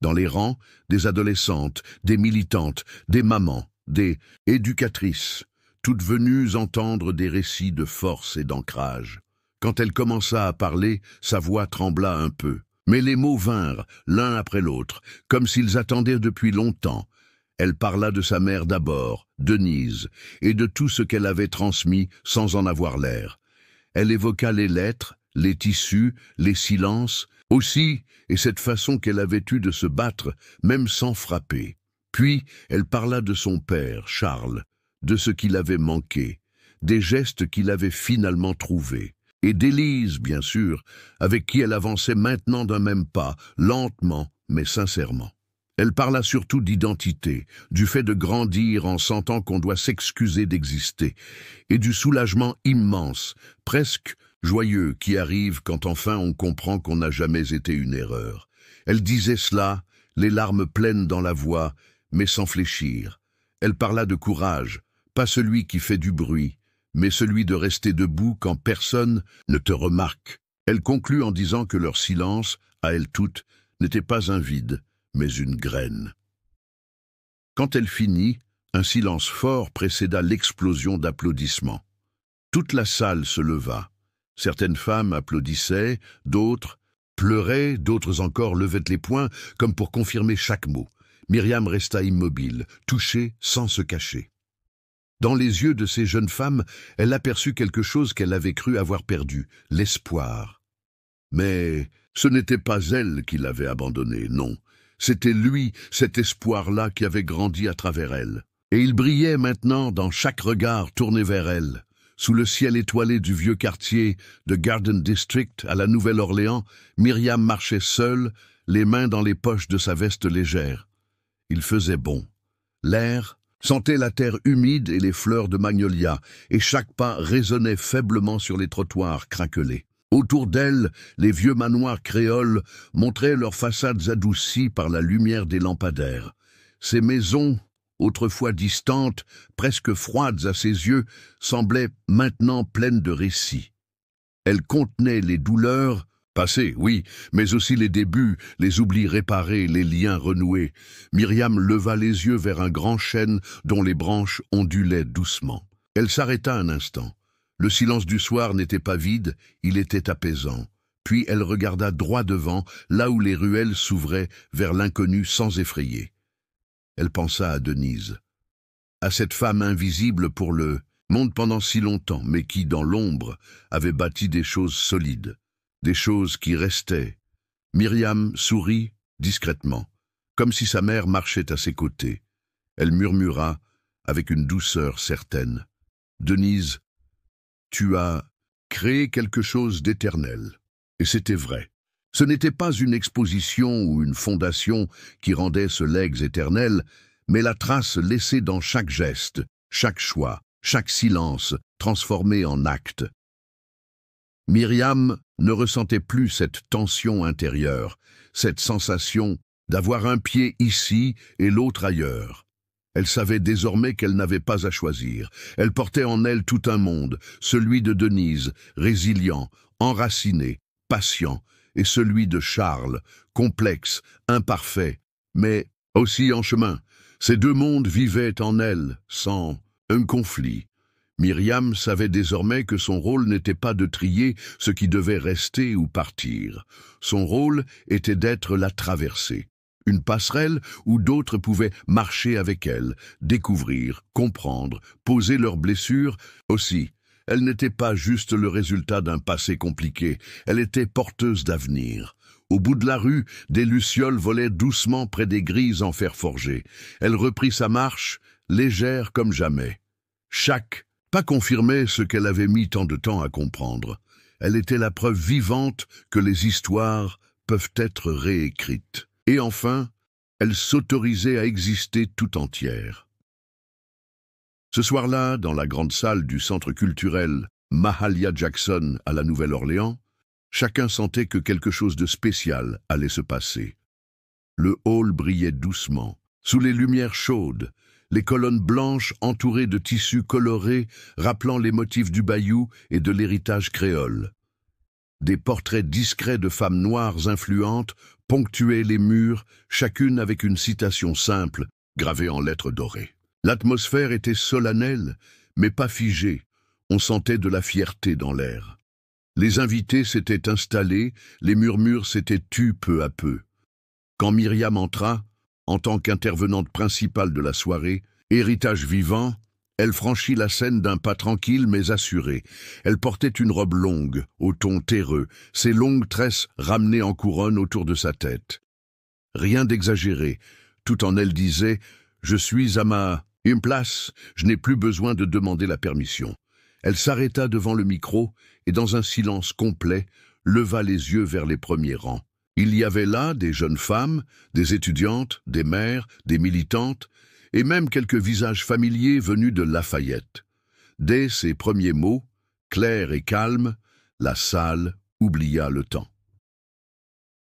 Dans les rangs, des adolescentes, des militantes, des mamans, des éducatrices, toutes venues entendre des récits de force et d'ancrage. Quand elle commença à parler, sa voix trembla un peu. Mais les mots vinrent, l'un après l'autre, comme s'ils attendaient depuis longtemps. Elle parla de sa mère d'abord, Denise, et de tout ce qu'elle avait transmis sans en avoir l'air. Elle évoqua les lettres, les tissus, les silences, aussi, et cette façon qu'elle avait eue de se battre, même sans frapper. Puis, elle parla de son père, Charles, de ce qu'il avait manqué, des gestes qu'il avait finalement trouvés, et d'Élise, bien sûr, avec qui elle avançait maintenant d'un même pas, lentement, mais sincèrement. Elle parla surtout d'identité, du fait de grandir en sentant qu'on doit s'excuser d'exister, et du soulagement immense, presque joyeux, qui arrive quand enfin on comprend qu'on n'a jamais été une erreur. Elle disait cela, les larmes pleines dans la voix, mais sans fléchir. Elle parla de courage, pas celui qui fait du bruit, mais celui de rester debout quand personne ne te remarque. Elle conclut en disant que leur silence, à elles toutes, n'était pas un vide, mais une graine. Quand elle finit, un silence fort précéda l'explosion d'applaudissements. Toute la salle se leva. Certaines femmes applaudissaient, d'autres pleuraient, d'autres encore levaient les poings, comme pour confirmer chaque mot. Myriam resta immobile, touchée sans se cacher. Dans les yeux de ces jeunes femmes, elle aperçut quelque chose qu'elle avait cru avoir perdu, l'espoir. Mais ce n'était pas elle qui l'avait abandonné, non. C'était lui, cet espoir-là qui avait grandi à travers elle. Et il brillait maintenant dans chaque regard tourné vers elle. Sous le ciel étoilé du vieux quartier de Garden District à la Nouvelle-Orléans, Myriam marchait seule, les mains dans les poches de sa veste légère. Il faisait bon. L'air sentait la terre humide et les fleurs de magnolia, et chaque pas résonnait faiblement sur les trottoirs craquelés. Autour d'elle, les vieux manoirs créoles montraient leurs façades adoucies par la lumière des lampadaires. Ces maisons, autrefois distantes, presque froides à ses yeux, semblaient maintenant pleines de récits. Elles contenaient les douleurs, passées, oui, mais aussi les débuts, les oublis réparés, les liens renoués. Myriam leva les yeux vers un grand chêne dont les branches ondulaient doucement. Elle s'arrêta un instant. Le silence du soir n'était pas vide, il était apaisant. Puis elle regarda droit devant, là où les ruelles s'ouvraient vers l'inconnu sans effrayer. Elle pensa à Denise, à cette femme invisible pour le monde pendant si longtemps, mais qui, dans l'ombre, avait bâti des choses solides, des choses qui restaient. Myriam sourit discrètement, comme si sa mère marchait à ses côtés. Elle murmura, avec une douceur certaine, « Denise, tu as créé quelque chose d'éternel. » Et c'était vrai. Ce n'était pas une exposition ou une fondation qui rendait ce legs éternel, mais la trace laissée dans chaque geste, chaque choix, chaque silence, transformé en acte. Myriam ne ressentait plus cette tension intérieure, cette sensation d'avoir un pied ici et l'autre ailleurs. Elle savait désormais qu'elle n'avait pas à choisir. Elle portait en elle tout un monde, celui de Denise, résilient, enraciné, patient, et celui de Charles, complexe, imparfait, mais aussi en chemin, Ces deux mondes vivaient en elle, sans un conflit. Myriam savait désormais que son rôle n'était pas de trier ce qui devait rester ou partir. Son rôle était d'être la traversée, une passerelle où d'autres pouvaient marcher avec elle, découvrir, comprendre, poser leurs blessures. Aussi, elle n'était pas juste le résultat d'un passé compliqué, elle était porteuse d'avenir. Au bout de la rue, des lucioles volaient doucement près des grilles en fer forgé. Elle reprit sa marche, légère comme jamais. Chaque pas confirmait ce qu'elle avait mis tant de temps à comprendre. Elle était la preuve vivante que les histoires peuvent être réécrites. Et enfin, elle s'autorisait à exister tout entière. Ce soir-là, dans la grande salle du centre culturel Mahalia Jackson à la Nouvelle-Orléans, chacun sentait que quelque chose de spécial allait se passer. Le hall brillait doucement, sous les lumières chaudes, les colonnes blanches entourées de tissus colorés rappelant les motifs du bayou et de l'héritage créole. Des portraits discrets de femmes noires influentes ponctuaient les murs, chacune avec une citation simple, gravée en lettres dorées. L'atmosphère était solennelle, mais pas figée. On sentait de la fierté dans l'air. Les invités s'étaient installés, les murmures s'étaient tus peu à peu. Quand Myriam entra, en tant qu'intervenante principale de la soirée, héritage vivant, elle franchit la scène d'un pas tranquille mais assuré. Elle portait une robe longue, au ton terreux, ses longues tresses ramenées en couronne autour de sa tête. Rien d'exagéré, tout en elle disait « Je suis à ma place, je n'ai plus besoin de demander la permission ». Elle s'arrêta devant le micro et, dans un silence complet, leva les yeux vers les premiers rangs. Il y avait là des jeunes femmes, des étudiantes, des mères, des militantes, et même quelques visages familiers venus de Lafayette. Dès ses premiers mots, clairs et calmes, la salle oublia le temps.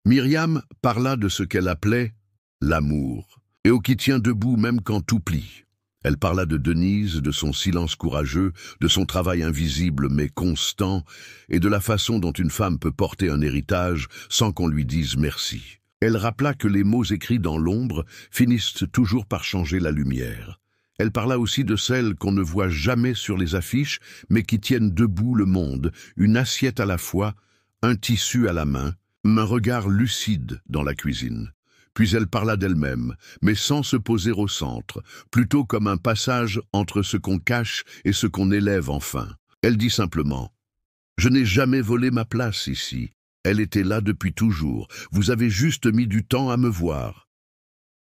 Myriam parla de ce qu'elle appelait l'amour, et au qui tient debout même quand tout plie. Elle parla de Denise, de son silence courageux, de son travail invisible mais constant, et de la façon dont une femme peut porter un héritage sans qu'on lui dise merci. Elle rappela que les mots écrits dans l'ombre finissent toujours par changer la lumière. Elle parla aussi de celles qu'on ne voit jamais sur les affiches, mais qui tiennent debout le monde, une assiette à la fois, un tissu à la main, un regard lucide dans la cuisine. Puis elle parla d'elle-même, mais sans se poser au centre, plutôt comme un passage entre ce qu'on cache et ce qu'on élève enfin. Elle dit simplement « Je n'ai jamais volé ma place ici. Elle était là depuis toujours. Vous avez juste mis du temps à me voir. »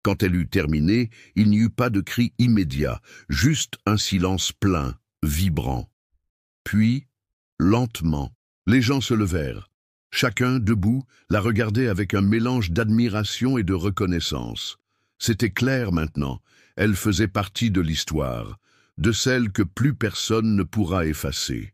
Quand elle eut terminé, il n'y eut pas de cri immédiat, juste un silence plein, vibrant. Puis, lentement, les gens se levèrent. Chacun, debout, la regardait avec un mélange d'admiration et de reconnaissance. C'était clair maintenant, elle faisait partie de l'histoire, de celle que plus personne ne pourra effacer.